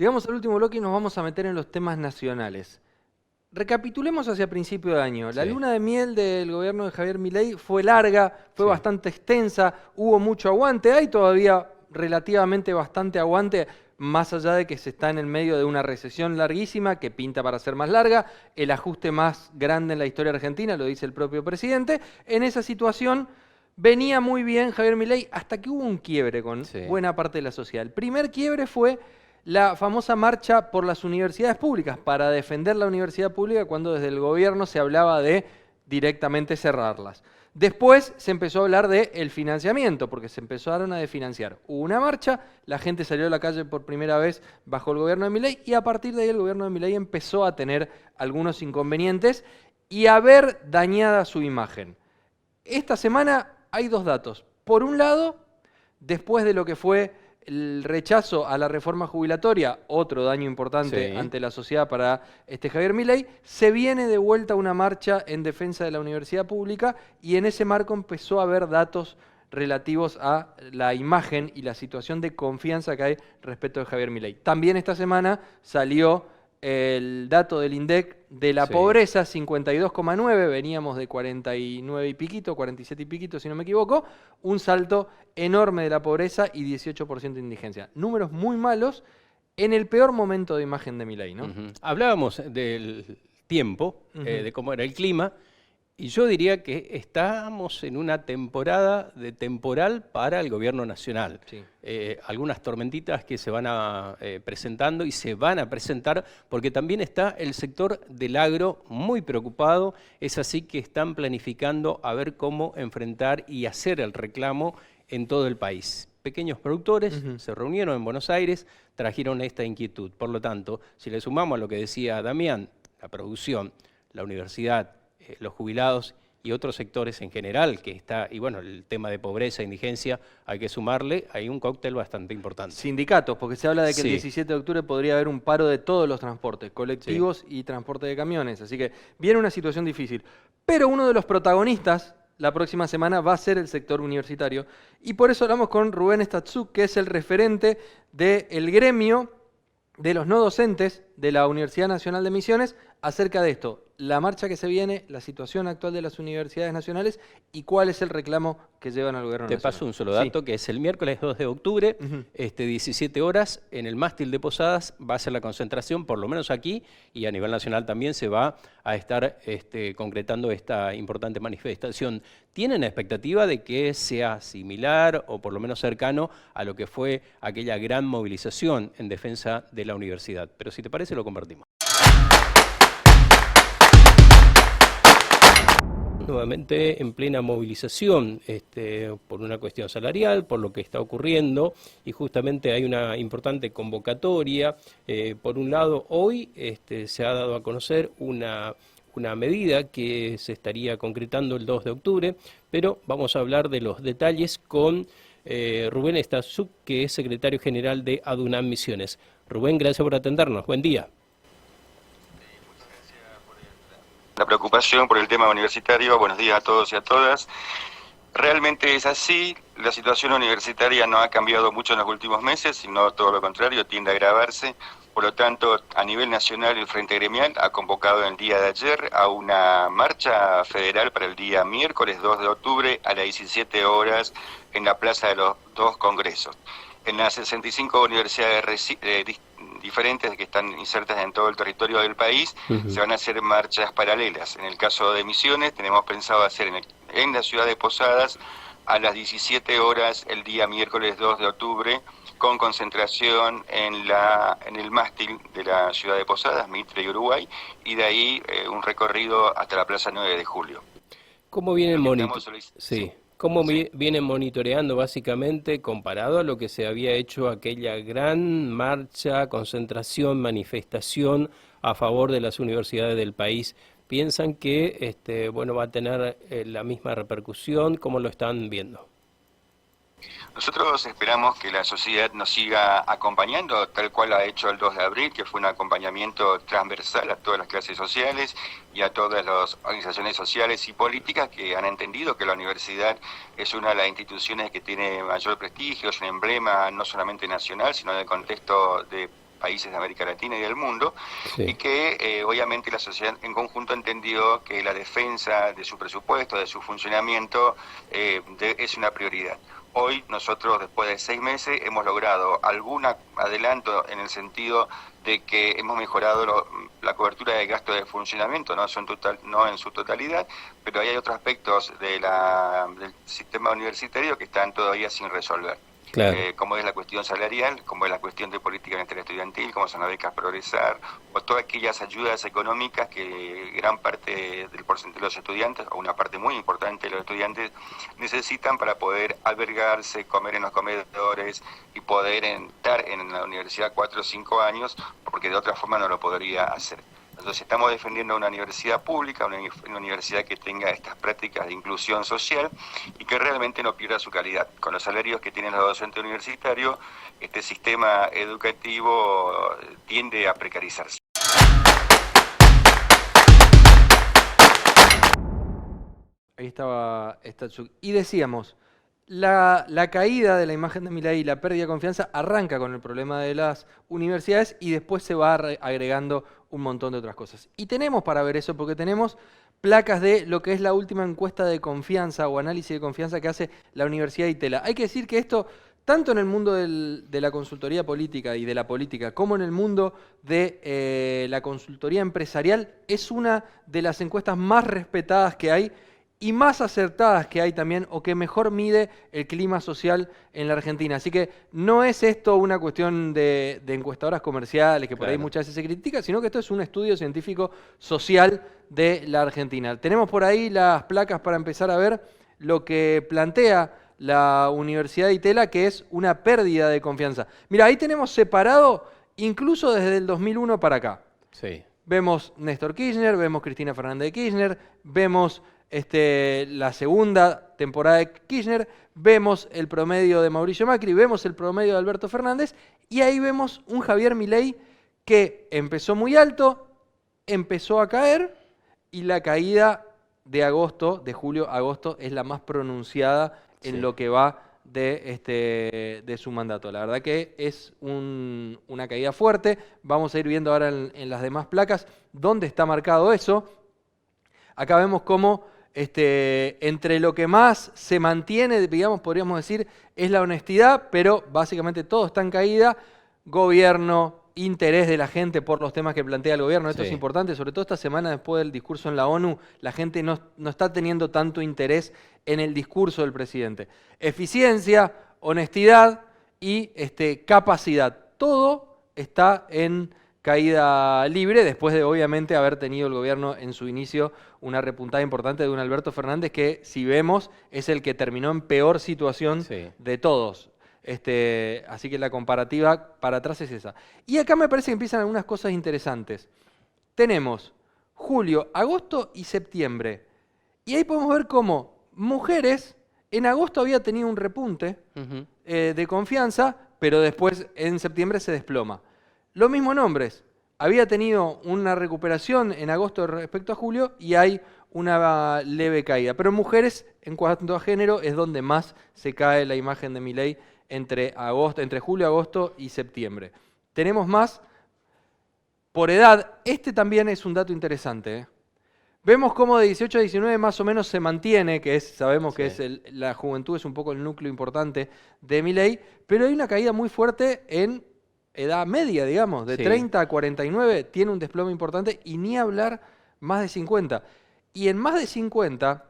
Llegamos al último bloque y nos vamos a meter en los temas nacionales. Recapitulemos hacia principio de año. La luna de miel del gobierno de Javier Milei fue larga, fue bastante extensa, hubo mucho aguante, hay todavía relativamente bastante aguante, más allá de que se está en el medio de una recesión larguísima que pinta para ser más larga, el ajuste más grande en la historia argentina, lo dice el propio presidente. En esa situación venía muy bien Javier Milei hasta que hubo un quiebre con buena parte de la sociedad. El primer quiebre fue la famosa marcha por las universidades públicas, para defender la universidad pública cuando desde el gobierno se hablaba de directamente cerrarlas. Después se empezó a hablar del financiamiento, porque se empezaron a desfinanciar. Hubo una marcha, la gente salió a la calle por primera vez bajo el gobierno de Milei y a partir de ahí el gobierno de Milei empezó a tener algunos inconvenientes y a ver dañada su imagen. Esta semana hay dos datos. Por un lado, después de lo que fue el rechazo a la reforma jubilatoria, otro daño importante ante la sociedad para Javier Milei, se viene de vuelta una marcha en defensa de la universidad pública y en ese marco empezó a haber datos relativos a la imagen y la situación de confianza que hay respecto de Javier Milei. También esta semana salió el dato del INDEC de la pobreza, 52,9, veníamos de 49 y piquito, 47 y piquito si no me equivoco, un salto enorme de la pobreza y 18% de indigencia. Números muy malos en el peor momento de imagen de Milei, ¿no? Hablábamos del tiempo, de cómo era el clima, y yo diría que estamos en una temporada de temporal para el gobierno nacional. Algunas tormentitas que se van presentando y se van a presentar porque también está el sector del agro muy preocupado. Es así que están planificando a ver cómo enfrentar y hacer el reclamo en todo el país. Pequeños productores se reunieron en Buenos Aires, trajeron esta inquietud. Por lo tanto, si le sumamos a lo que decía Damián, la producción, la universidad, los jubilados y otros sectores en general, que está, y bueno, el tema de pobreza, indigencia, hay que sumarle, hay un cóctel bastante importante. Sindicatos, porque se habla de que el 17 de octubre podría haber un paro de todos los transportes, colectivos y transporte de camiones, así que viene una situación difícil. Pero uno de los protagonistas la próxima semana va a ser el sector universitario, y por eso hablamos con Rubén Estatzú, que es el referente del gremio de los no docentes de la Universidad Nacional de Misiones, acerca de esto, la marcha que se viene, la situación actual de las universidades nacionales y cuál es el reclamo que llevan al gobierno nacional. Te paso un solo dato, que es el miércoles 2 de octubre, 17 horas, en el mástil de Posadas va a ser la concentración, por lo menos aquí, y a nivel nacional también se va a estar concretando esta importante manifestación. ¿Tienen expectativa de que sea similar o por lo menos cercano a lo que fue aquella gran movilización en defensa de la universidad? Pero si te parece lo compartimos. Nuevamente en plena movilización por una cuestión salarial, por lo que está ocurriendo, y justamente hay una importante convocatoria. Por un lado, hoy se ha dado a conocer una medida que se estaría concretando el 2 de octubre, pero vamos a hablar de los detalles con Rubén Estatzú, que es secretario general de ADUNAM Misiones. Rubén, gracias por atendernos. Buen día. La preocupación por el tema universitario. Buenos días a todos y a todas. Realmente es así, la situación universitaria no ha cambiado mucho en los últimos meses, sino todo lo contrario, tiende a agravarse. Por lo tanto, a nivel nacional, el Frente Gremial ha convocado el día de ayer a una marcha federal para el día miércoles 2 de octubre a las 17 horas en la Plaza de los Dos Congresos. En las 65 universidades diferentes que están insertas en todo el territorio del país, se van a hacer marchas paralelas. En el caso de Misiones, tenemos pensado hacer en la ciudad de Posadas a las 17 horas el día miércoles 2 de octubre, con concentración en el mástil de la ciudad de Posadas, Mitre y Uruguay, y de ahí un recorrido hasta la Plaza 9 de Julio. ¿Cómo vienen vienen monitoreando básicamente comparado a lo que se había hecho aquella gran marcha, concentración, manifestación a favor de las universidades del país? ¿Piensan que va a tener la misma repercusión? ¿Cómo lo están viendo? Nosotros esperamos que la sociedad nos siga acompañando, tal cual ha hecho el 2 de abril, que fue un acompañamiento transversal a todas las clases sociales y a todas las organizaciones sociales y políticas que han entendido que la universidad es una de las instituciones que tiene mayor prestigio, es un emblema no solamente nacional, sino en el contexto de países de América Latina y del mundo, sí. y que obviamente la sociedad en conjunto entendió que la defensa de su presupuesto, de su funcionamiento, es una prioridad. Hoy nosotros, después de 6 meses, hemos logrado algún adelanto en el sentido de que hemos mejorado la cobertura de gasto de funcionamiento, no en su totalidad, pero hay otros aspectos del sistema universitario que están todavía sin resolver. Claro. Como es la cuestión salarial, como es la cuestión de política estudiantil, como son las becas Progresar, o todas aquellas ayudas económicas que gran parte del porcentaje de los estudiantes, o una parte muy importante de los estudiantes, necesitan para poder albergarse, comer en los comedores y poder estar en la universidad 4 o 5 años, porque de otra forma no lo podría hacer. Entonces estamos defendiendo una universidad pública, una universidad que tenga estas prácticas de inclusión social y que realmente no pierda su calidad. Con los salarios que tienen los docentes universitarios, este sistema educativo tiende a precarizarse. Ahí estaba Statsuk. Y decíamos, la caída de la imagen de Milei y la pérdida de confianza arranca con el problema de las universidades y después se va agregando un montón de otras cosas. Y tenemos para ver eso, porque tenemos placas de lo que es la última encuesta de confianza o análisis de confianza que hace la Universidad de Itela. Hay que decir que esto, tanto en el mundo de la consultoría política y de la política, como en el mundo de la consultoría empresarial, es una de las encuestas más respetadas que hay y más acertadas que hay también, o que mejor mide el clima social en la Argentina. Así que no es esto una cuestión de encuestadoras comerciales, que por ahí muchas veces se critica, sino que esto es un estudio científico social de la Argentina. Tenemos por ahí las placas para empezar a ver lo que plantea la Universidad de Itela, que es una pérdida de confianza. Mira, ahí tenemos separado incluso desde el 2001 para acá. Sí. Vemos Néstor Kirchner, vemos Cristina Fernández de Kirchner, vemos la segunda temporada de Kirchner, vemos el promedio de Mauricio Macri, vemos el promedio de Alberto Fernández, y ahí vemos un Javier Milei que empezó muy alto, empezó a caer, y la caída de julio a agosto, es la más pronunciada en lo que va de su mandato. La verdad que es una caída fuerte. Vamos a ir viendo ahora en las demás placas dónde está marcado eso. Acá vemos cómo entre lo que más se mantiene, digamos, podríamos decir, es la honestidad, pero básicamente todo está en caída. Gobierno, interés de la gente por los temas que plantea el gobierno, esto es importante, sobre todo esta semana después del discurso en la ONU, la gente no está teniendo tanto interés en el discurso del presidente. Eficiencia, honestidad y capacidad, todo está en caída libre, después de obviamente haber tenido el gobierno en su inicio una repuntada importante de un Alberto Fernández que, si vemos, es el que terminó en peor situación de todos. Así que la comparativa para atrás es esa. Y acá me parece que empiezan algunas cosas interesantes. Tenemos julio, agosto y septiembre. Y ahí podemos ver cómo mujeres, en agosto había tenido un repunte de confianza, pero después en septiembre se desploma. Lo mismo en hombres, había tenido una recuperación en agosto respecto a julio y hay una leve caída. Pero en mujeres, en cuanto a género, es donde más se cae la imagen de Milei entre julio, agosto y septiembre. Tenemos más por edad. También es un dato interesante. Vemos cómo de 18 a 19 más o menos se mantiene, sabemos que la juventud es un poco el núcleo importante de Milei, pero hay una caída muy fuerte en edad media, digamos, de 30 a 49, tiene un desplome importante, y ni hablar más de 50. Y en más de 50,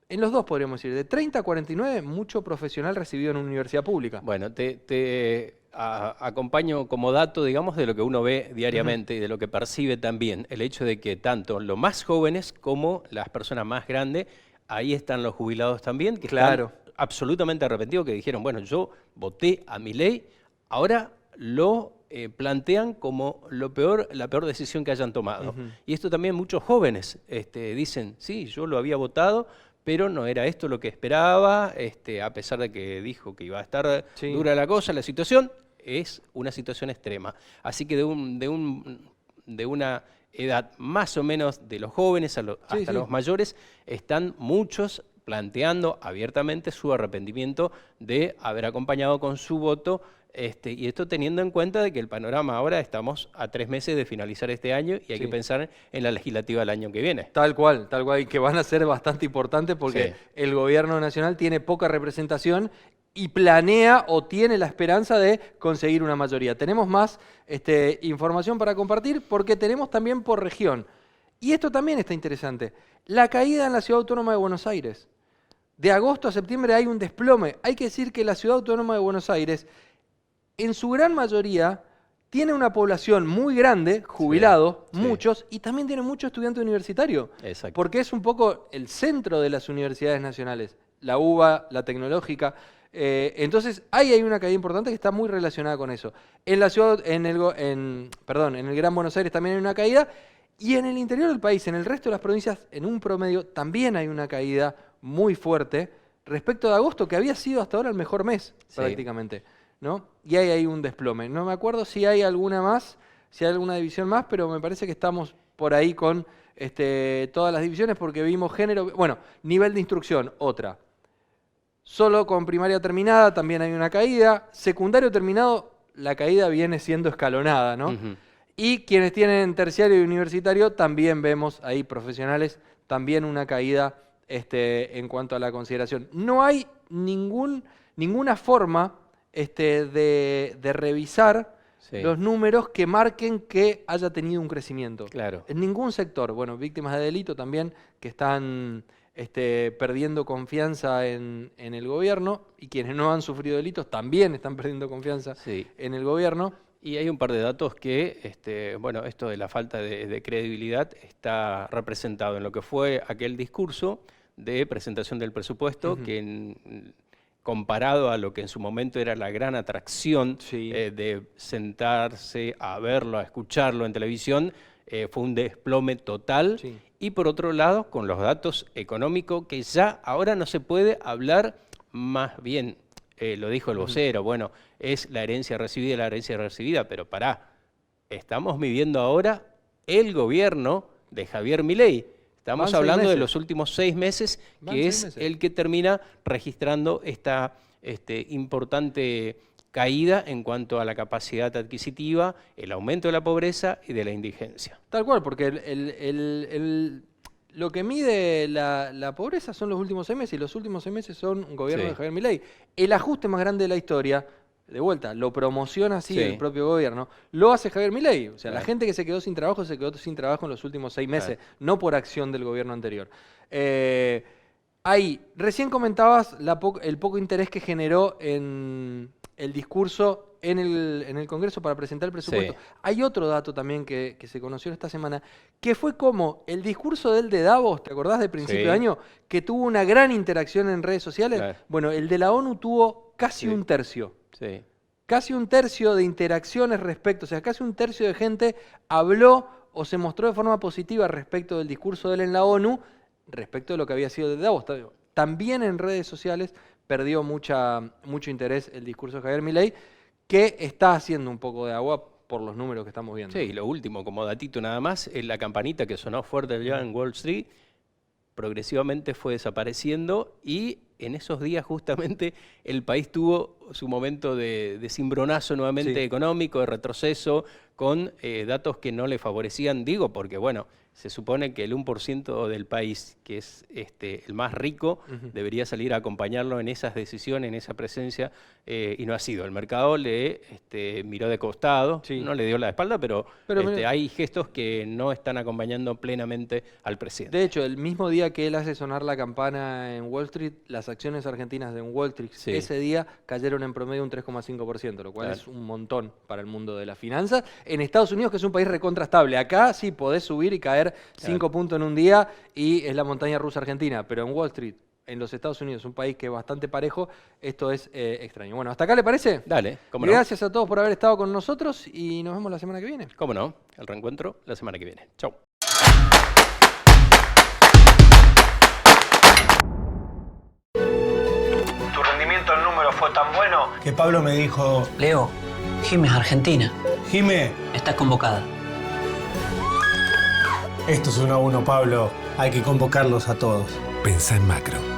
en los dos podríamos decir, de 30 a 49, mucho profesional recibido en una universidad pública. Bueno, te acompaño como dato, digamos, de lo que uno ve diariamente y de lo que percibe también, el hecho de que tanto los más jóvenes como las personas más grandes, ahí están los jubilados también, que están absolutamente arrepentidos, que dijeron, bueno, yo voté a Milei, ahora lo plantean como la peor decisión que hayan tomado. Y esto también muchos jóvenes dicen, sí, yo lo había votado, pero no era esto lo que esperaba, a pesar de que dijo que iba a estar dura la cosa, la situación es una situación extrema. Así que de una edad más o menos de los jóvenes hasta los mayores, están muchos planteando abiertamente su arrepentimiento de haber acompañado con su voto Y esto teniendo en cuenta de que el panorama ahora estamos a 3 meses de finalizar este año y hay que pensar en la legislativa del año que viene. Tal cual, y que van a ser bastante importantes porque el gobierno nacional tiene poca representación y planea o tiene la esperanza de conseguir una mayoría. Tenemos más información para compartir porque tenemos también por región. Y esto también está interesante. La caída en la Ciudad Autónoma de Buenos Aires. De agosto a septiembre hay un desplome. Hay que decir que la Ciudad Autónoma de Buenos Aires, en su gran mayoría, tiene una población muy grande, jubilados, muchos, y también tiene mucho estudiante universitario. Exacto. Porque es un poco el centro de las universidades nacionales. La UBA, la Tecnológica. Entonces, ahí hay una caída importante que está muy relacionada con eso. En la ciudad, en el Gran Buenos Aires también hay una caída, y en el interior del país, en el resto de las provincias, en un promedio, también hay una caída muy fuerte respecto de agosto, que había sido hasta ahora el mejor mes, prácticamente, ¿no? Y ahí hay un desplome. No me acuerdo si hay alguna más, si hay alguna división más, pero me parece que estamos por ahí con todas las divisiones, porque vimos género, bueno, nivel de instrucción, otra. Solo con primaria terminada también hay una caída. Secundario terminado, la caída viene siendo escalonada, ¿no? Y quienes tienen terciario y universitario, también vemos ahí profesionales, también una caída en cuanto a la consideración. No hay ninguna forma de revisar los números que marquen que haya tenido un crecimiento. Claro. En ningún sector. Bueno, víctimas de delito también que están perdiendo confianza en el gobierno, y quienes no han sufrido delitos también están perdiendo confianza en el gobierno. Y hay un par de datos que, bueno, esto de la falta de credibilidad está representado en lo que fue aquel discurso de presentación del presupuesto, que comparado a lo que en su momento era la gran atracción de sentarse a verlo, a escucharlo en televisión, fue un desplome total. Y por otro lado, con los datos económicos, que ya ahora no se puede hablar, más bien, lo dijo el vocero, bueno, es la herencia recibida, pero estamos viviendo ahora el gobierno de Javier Milei. Estamos hablando de los últimos 6 meses, que es el que termina registrando esta importante caída en cuanto a la capacidad adquisitiva, el aumento de la pobreza y de la indigencia. Tal cual, porque lo que mide la pobreza son los últimos 6 meses, y los últimos 6 meses son un gobierno de Javier Milei. El ajuste más grande de la historia, de vuelta, lo promociona así el propio gobierno, lo hace Javier Milei. O sea, la gente que se quedó sin trabajo en los últimos 6 meses, no por acción del gobierno anterior. Ahí, recién comentabas el poco interés que generó en el discurso en el Congreso para presentar el presupuesto. Hay otro dato también que se conoció esta semana, que fue como el discurso del de Davos, ¿te acordás de principio de año? Que tuvo una gran interacción en redes sociales. Bueno, el de la ONU tuvo casi un tercio. Casi un tercio de interacciones respecto, o sea, casi un tercio de gente habló o se mostró de forma positiva respecto del discurso de él en la ONU, respecto de lo que había sido de Davos. También en redes sociales perdió mucho interés el discurso de Javier Milei, que está haciendo un poco de agua por los números que estamos viendo. Sí, y lo último, como datito nada más, es la campanita que sonó fuerte ya en Wall Street, progresivamente fue desapareciendo, y en esos días justamente el país tuvo su momento de cimbronazo nuevamente económico, de retroceso, con datos que no le favorecían, porque bueno, se supone que el 1% del país, que es el más rico, debería salir a acompañarlo en esas decisiones, en esa presencia, y no ha sido. El mercado le miró de costado, no le dio la espalda, pero hay gestos que no están acompañando plenamente al presidente. De hecho, el mismo día que él hace sonar la campana en Wall Street, las acciones argentinas en Wall Street ese día cayeron en promedio un 3,5%, lo cual es un montón para el mundo de las finanzas. En Estados Unidos, que es un país recontrastable, acá sí podés subir y caer 5 puntos en un día y es la montaña rusa argentina, pero en Wall Street, en los Estados Unidos, un país que es bastante parejo, esto es extraño. Bueno, ¿hasta acá le parece? Dale, cómo no. Gracias a todos por haber estado con nosotros y nos vemos la semana que viene. Cómo no, el reencuentro la semana que viene. Chau. Tu rendimiento en número fue tan bueno que Pablo me dijo: Leo, Jimé es argentina. Jimé, estás convocada. Esto es 1-1, Pablo. Hay que convocarlos a todos. Pensá en macro.